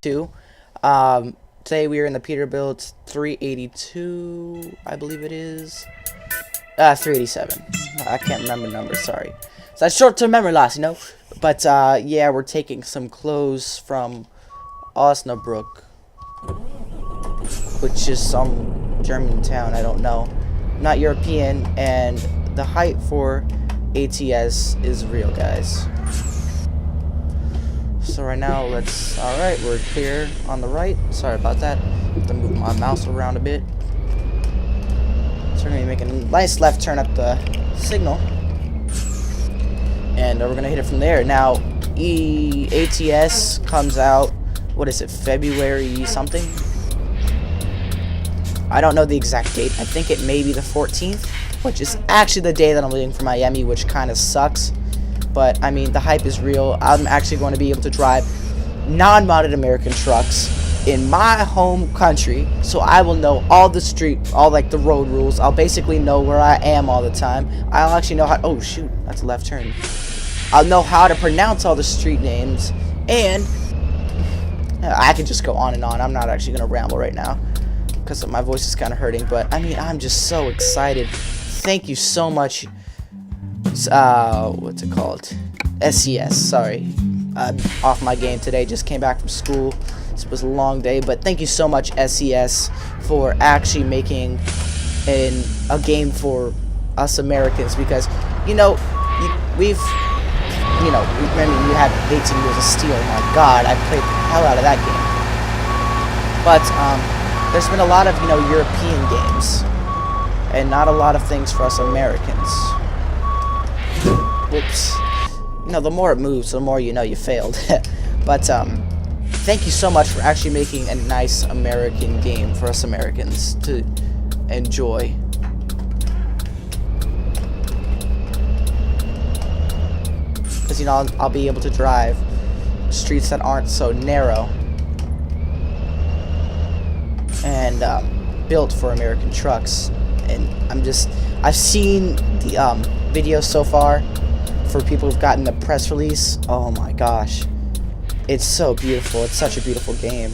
two. Today we are in the Peterbilt 382, I believe it is. 387. I can't remember numbers, sorry. So that's short-term memory loss, you know? But, yeah, we're taking some clothes from Osnabrück, which is some German town, I don't know. Not European, and the height for ATS is real, guys. So right now, alright, we're clear on the right. Sorry about that. Have to move my mouse around a bit. So we're going to be making a nice left turn up the signal. And we're going to hit it from there. Now, ATS comes out, what is it, February something? I don't know the exact date. I think it may be the 14th, which is actually the day that I'm leaving for Miami, which kind of sucks. But, I mean, the hype is real. I'm actually going to be able to drive non-modded American trucks in my home country. So I will know all the the road rules. I'll basically know where I am all the time. I'll actually know how... Oh, shoot. That's a left turn. I'll know how to pronounce all the street names. And I could just go on and on. I'm not actually going to ramble right now, because my voice is kind of hurting. But, I mean, I'm just so excited. Thank you so much. What's it called? SES, sorry. Off my game today, just came back from school. This was a long day, but thank you so much, SES, for actually making a game for us Americans, because, you know, we had 18 Wheels of Steel. My God, I played the hell out of that game. But, there's been a lot of, European games, and not a lot of things for us Americans. Whoops. The more it moves, the more you failed. But, thank you so much for actually making a nice American game for us Americans to enjoy. Because, I'll be able to drive streets that aren't so narrow and built for American trucks. And I've seen the videos so far for people who've gotten the press release. Oh my gosh, it's so beautiful. It's such a beautiful game.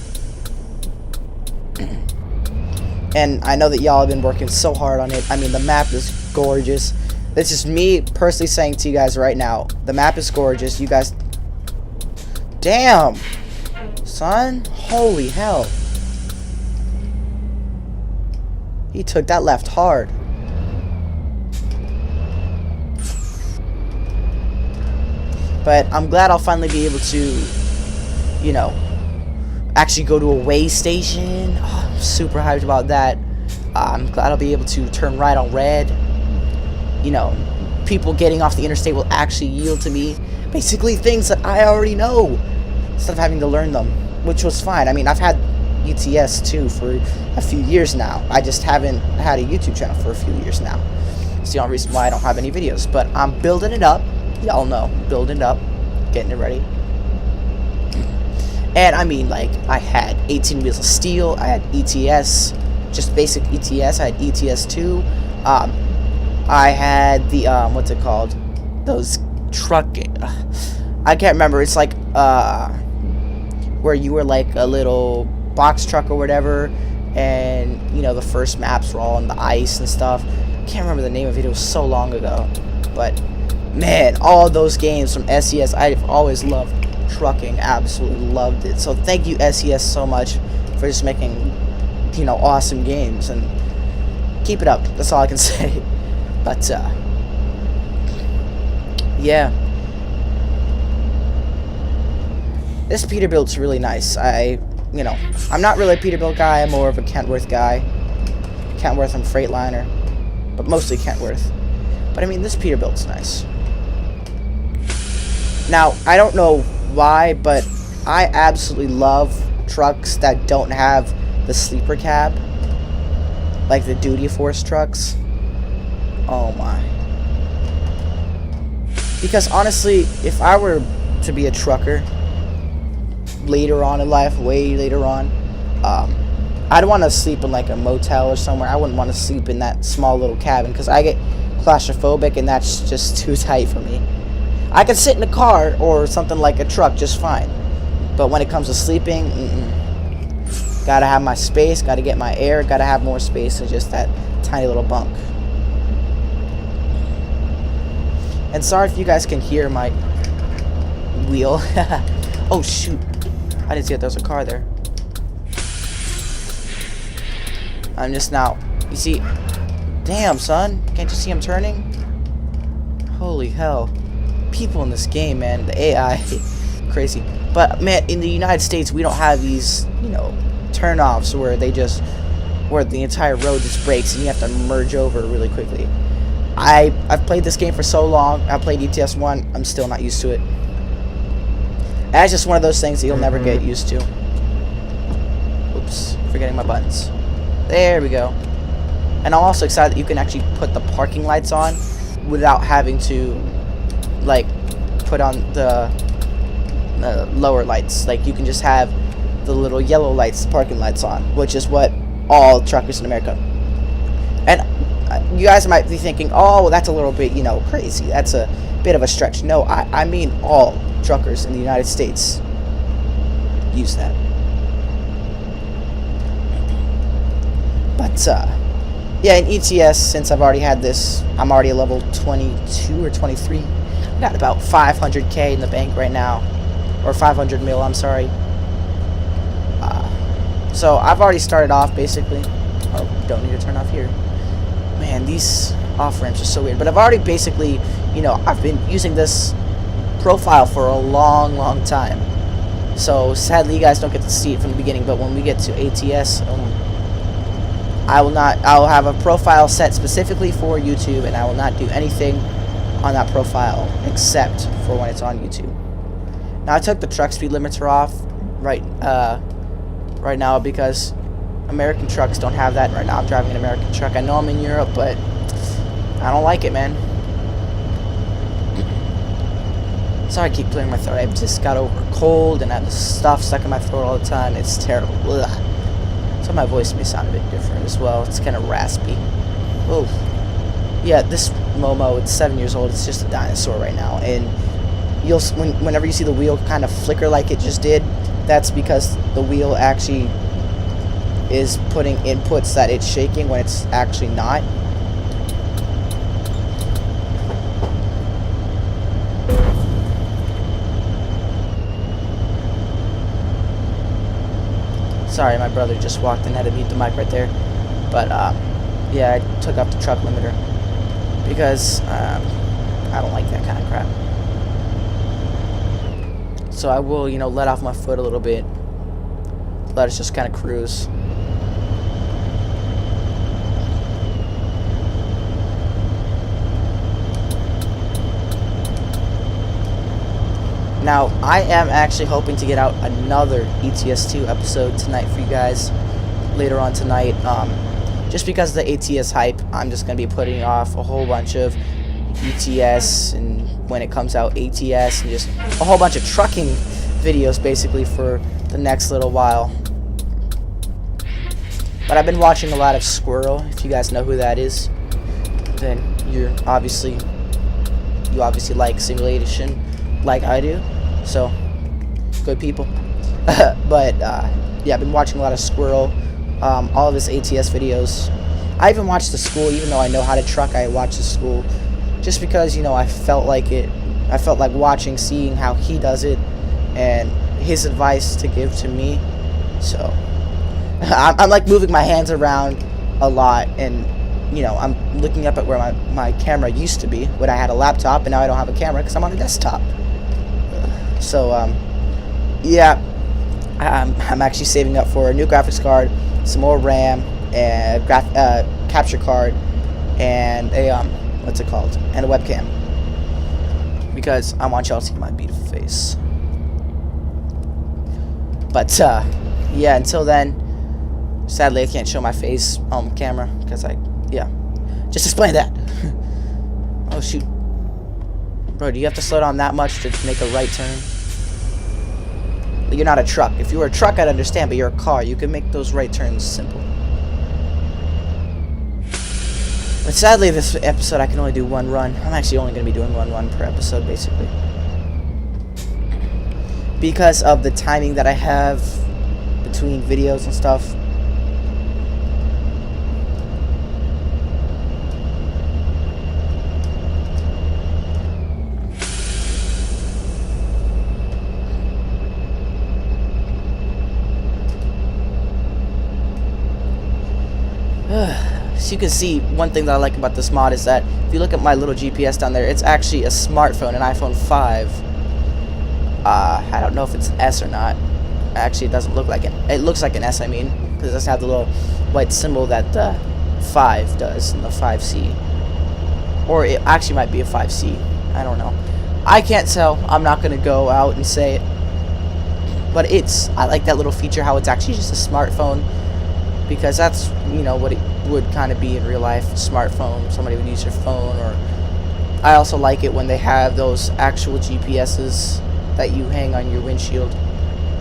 And I know that y'all have been working so hard on it. I mean, the map is gorgeous. This is me personally saying to you guys right now, the map is gorgeous. You guys, damn son, holy hell, he took that left hard. But I'm glad I'll finally be able to, actually go to a way station. Oh, I'm super hyped about that. I'm glad I'll be able to turn right on red. People getting off the interstate will actually yield to me basically things that I already know, instead of having to learn them, which was fine. I mean, I've had ETS too for a few years now. I just haven't had a YouTube channel for a few years now. It's the only reason why I don't have any videos. But I'm building it up. Y'all know, building it up, getting it ready. And I mean, I had 18 Wheels of Steel, I had ETS, just basic ETS, I had ETS2, I had the, what's it called, those truck, I can't remember, it's like, where you were like a little box truck or whatever, and, the first maps were all on the ice and stuff. I can't remember the name of it, it was so long ago, but... Man, all those games from SES, I've always loved trucking, absolutely loved it. So thank you, SES, so much for just making, awesome games, and keep it up. That's all I can say. But, yeah. This Peterbilt's really nice. I'm not really a Peterbilt guy, I'm more of a Kentworth guy. Kentworth and Freightliner, but mostly Kentworth. But I mean, this Peterbilt's nice. Now, I don't know why, but I absolutely love trucks that don't have the sleeper cab, like the Duty Force trucks. Oh my. Because honestly, if I were to be a trucker later on in life, way later on, I'd want to sleep in like a motel or somewhere. I wouldn't want to sleep in that small little cabin, because I get claustrophobic, and that's just too tight for me. I could sit in a car or something like a truck just fine, But when it comes to sleeping, gotta have my space, gotta get my air, gotta have more space than just that tiny little bunk. And sorry if you guys can hear my wheel. Oh shoot, I didn't see that there was a car there. I'm just now, you see, damn son, can't you see I'm turning? Holy hell, people in this game, man, the AI, crazy. But man, in the United States, we don't have these, you know, turn-offs where where the entire road just breaks and you have to merge over really quickly. I've played this game for so long. I played ETS1. I'm still not used to it. That's just one of those things that you'll never get used to. Oops, forgetting my buttons. There we go. And I'm also excited that you can actually put the parking lights on without having to, like, put on the lower lights. Like, you can just have the little yellow lights, parking lights on, which is what all truckers in America. And you guys might be thinking, oh, well, that's a little bit, you know, crazy. That's a bit of a stretch. No, I mean all truckers in the United States use that. But, yeah, in ETS, since I've already had this, I'm already a level 22 or 23. I got about 500k in the bank right now. Or 500 mil, I'm sorry. So I've already started off, basically. Oh, don't need to turn off here. Man, these off-ramps are so weird. But I've already basically, you know, I've been using this profile for a long, long time. So sadly, you guys don't get to see it from the beginning. But when we get to ATS, I'll have a profile set specifically for YouTube, and I will not do anything on that profile except for when it's on YouTube. Now, I took the truck speed limiter off right now because American trucks don't have that right now. I'm driving an American truck. I know I'm in Europe, but I don't like it, man. Sorry I keep clearing my throat. I've just got over a cold and I have this stuff stuck in my throat all the time. It's terrible. Ugh. So my voice may sound a bit different as well. It's kind of raspy. Oh, yeah, this Momo, it's 7 years old. It's just a dinosaur right now. And you'll whenever you see the wheel kind of flicker like it just did, that's because the wheel actually is putting inputs that it's shaking when it's actually not. Sorry, my brother just walked in, had to mute the mic right there. But yeah, I took off the truck limiter because I don't like that kind of crap. So I will, you know, let off my foot a little bit. Let us just kind of cruise. Now, I am actually hoping to get out another ETS2 episode tonight for you guys later on tonight. Just because of the ATS hype, I'm just going to be putting off a whole bunch of ETS and when it comes out ATS and just a whole bunch of trucking videos basically for the next little while. But I've been watching a lot of Squirrel. If you guys know who that is, then you obviously like simulation like I do. So good people. But yeah, I've been watching a lot of Squirrel, all of his ATS videos. I even watched The School, even though I know how to truck. I watched The School just because, you know, I felt like watching, seeing how he does it, and his advice to give to me. So I'm like moving my hands around a lot, and you know, I'm looking up at where my camera used to be when I had a laptop, and now I don't have a camera because I'm on a desktop. So yeah, I'm actually saving up for a new graphics card, some more RAM, and capture card, and a what's it called, and a webcam, because I want y'all to see my beautiful face. But yeah, until then, sadly I can't show my face on camera because just explain that. Oh shoot, bro, do you have to slow down that much to make a right turn? You're not a truck. If you were a truck, I'd understand, but you're a car. You can make those right turns simple. But sadly, this episode I can only do one run. I'm actually only going to be doing one run per episode, basically. because of the timing that I have between videos and stuff. So you can see, one thing that I like about this mod is that if you look at my little GPS down there, it's actually a smartphone, an iPhone 5. I don't know if it's an S or not. Actually, it doesn't look like it. It looks like an S, I mean, because it doesn't have the little white symbol that the 5 does in the 5C. Or it actually might be a 5C. I don't know. I can't tell. I'm not going to go out and say it. But I like that little feature, how it's actually just a smartphone. Because that's, you know, what it would kind of be in real life. Smartphone. Somebody would use your phone. Or I also like it when they have those actual GPSs that you hang on your windshield.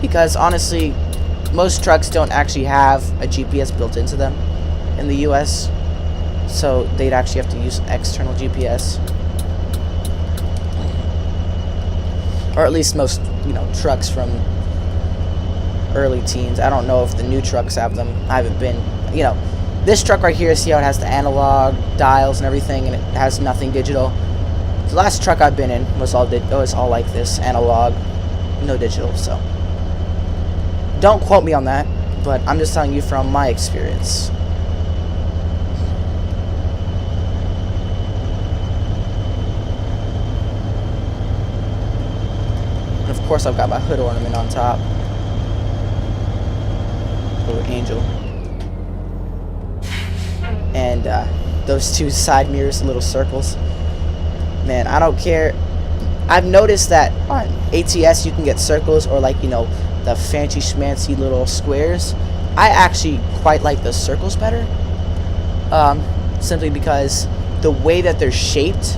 Because honestly, most trucks don't actually have a GPS built into them in the US. So they'd actually have to use an external GPS. Or at least most, you know, trucks from early teens. I don't know if the new trucks have them. I haven't been, you know, this truck right here, see how it has the analog dials and everything, and it has nothing digital. The last truck I've been in was all like this, analog, no digital. So don't quote me on that, but I'm just telling you from my experience. And of course I've got my hood ornament on top. Little angel. And those two side mirrors, little circles. Man, I don't care. I've noticed that on ATS you can get circles, or like, you know, the fancy schmancy little squares. I actually quite like the circles better. Simply because the way that they're shaped,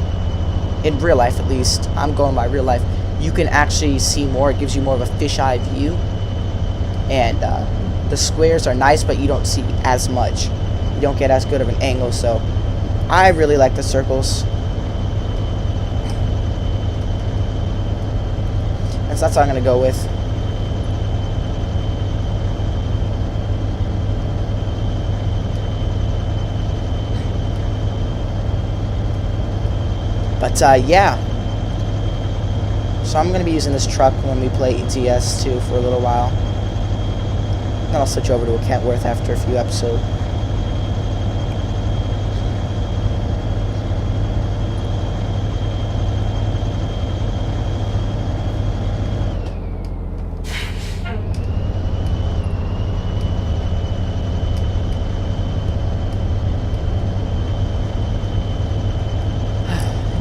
in real life at least, I'm going by real life, you can actually see more. It gives you more of a fisheye view. And the squares are nice, but you don't see as much. You don't get as good of an angle, so I really like the circles. And so that's what I'm going to go with. But yeah. So I'm going to be using this truck when we play ETS too for a little while. Then I'll switch over to a Kentworth after a few episodes.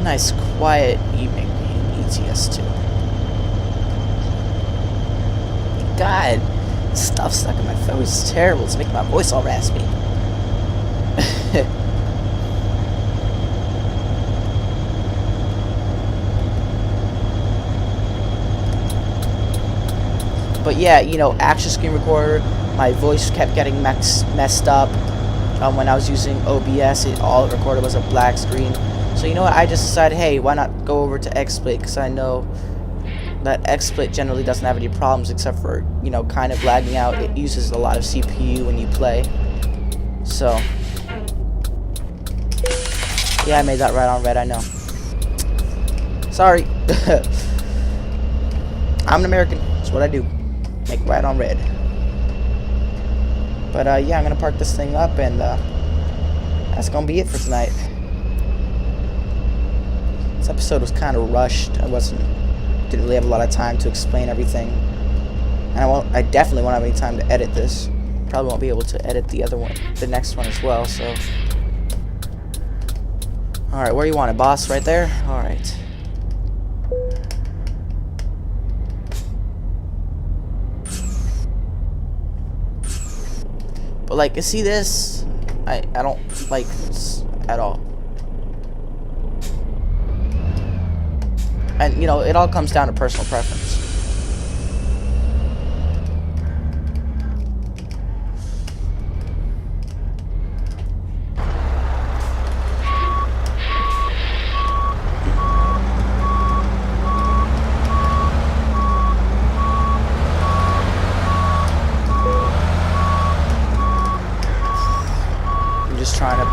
Nice quiet evening in ETS 2. God, stuff stuck in my throat is terrible. It's making my voice all raspy. But yeah, you know, action screen recorder, my voice kept getting messed up. When I was using OBS, all it recorded was a black screen. So you know what, I just decided, hey, why not go over to XSplit, because I know that XSplit generally doesn't have any problems except for, you know, kind of lagging out. It uses a lot of CPU when you play. So yeah, I made that right on red, I know. Sorry. I'm an American, that's what I do. Make right on red. But yeah, I'm gonna park this thing up, and that's gonna be it for tonight. This episode was kind of rushed. Didn't really have a lot of time to explain everything, and I definitely won't have any time to edit this. Probably won't be able to edit the other one, the next one as well. So, all right, where you want it, boss? Right there. All right. But like, you see this? I don't like this at all. And, you know, it all comes down to personal preference.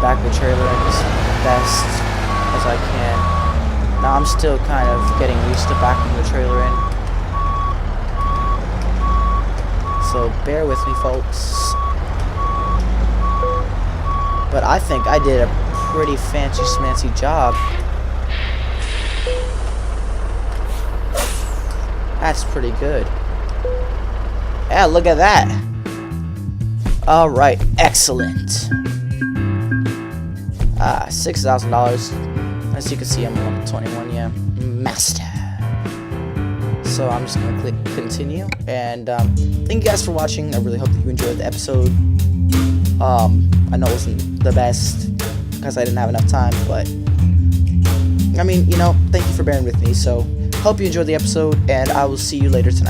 back the trailer in as best as I can. Now I'm still kind of getting used to backing the trailer in, so bear with me, folks. But I think I did a pretty fancy smancy job. That's pretty good. Yeah, look at that. Alright, excellent. $6,000. As you can see, I'm level 21, yeah. Master. So I'm just gonna click continue. And thank you guys for watching. I really hope that you enjoyed the episode. I know it wasn't the best because I didn't have enough time, but I mean, you know, thank you for bearing with me. So hope you enjoyed the episode, and I will see you later tonight.